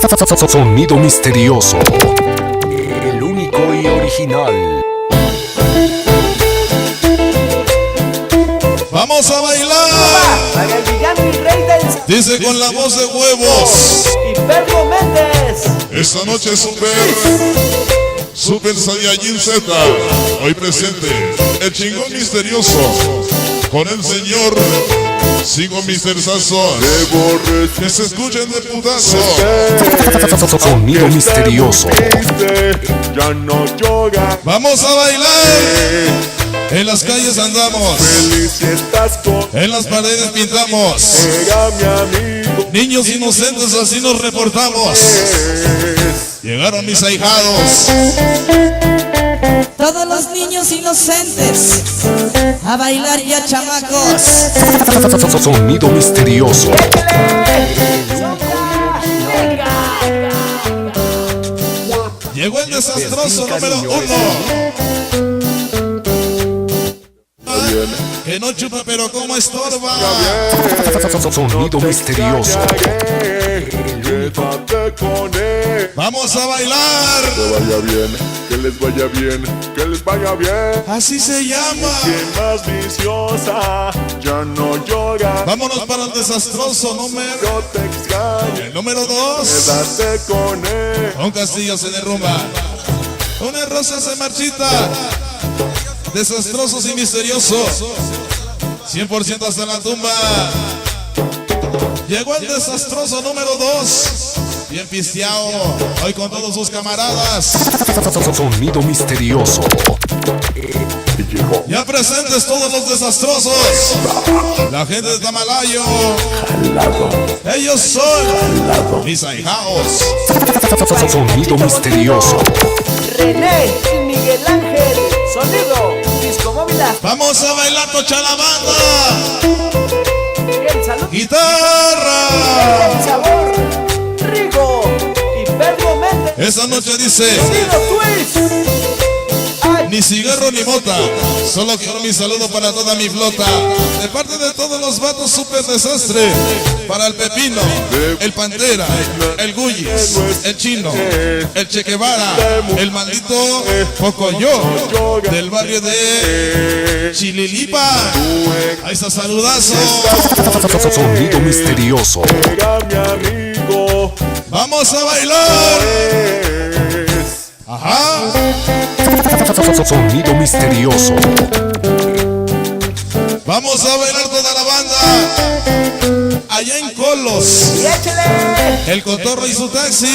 Sonido misterioso, el único y original. Vamos a bailar. Para el villano y rey del... Dice con la voz de huevos. Y Pedro Méndez. Esta noche Super Saiyajin Z. Hoy presente el chingón misterioso con el señor Sigo Mr. Sazón. Que se escuchen de putazo. Sonido misterioso. Ya no llora. Vamos a bailar. En las calles andamos. Feliz si estás con En las paredes pintamos. era mi amigo. Niños inocentes, así nos reportamos. Llegaron mis ahijados. Todos los niños inocentes a bailar ya, chamacos. Sonido misterioso. Llegó el desastroso número 1. Que no chupa pero como estorba. Sonido misterioso. Quédate con él. Vamos a bailar. Que vaya bien, que les vaya bien, que les vaya bien. Así se llama. Quien más viciosa, ya no llora. Vámonos para el desastroso número. Yo te extraño. El número 2. Quédate con él. Un castillo se derrumba. Una rosa se marchita. Desastrosos y misteriosos. 100% hasta la tumba. Llegó el desastroso número 2. Bien pisteado. Hoy con todos sus camaradas. Sonido misterioso. Ya presentes todos los desastrosos. La gente de Tamalayo. Ellos son mis ahijados. Sonido misterioso. René y Miguel Ángel. Sonido Disco Móvil. Vamos a bailar tocha la banda. El salud. Guitarra. El sabor. Rigo y Pedro Méndez. Esa noche dice: Sonido Twist. Ay, ni cigarro ni mota. Solo quiero mi saludo para toda mi flota. De parte de todos los vatos, super desastre. Para el Pepino, el Pantera, el Gullis, el Chino, el Che Guevara, el maldito Pocoyo, del barrio de Chililipa. Ahí está, saludazo. Sonido misterioso. Era mi amigo. Vamos a bailar. Ajá. Sonido misterioso. Vamos a bailar toda la banda. Allá en Colos. y échale. El Cotorro y su taxi.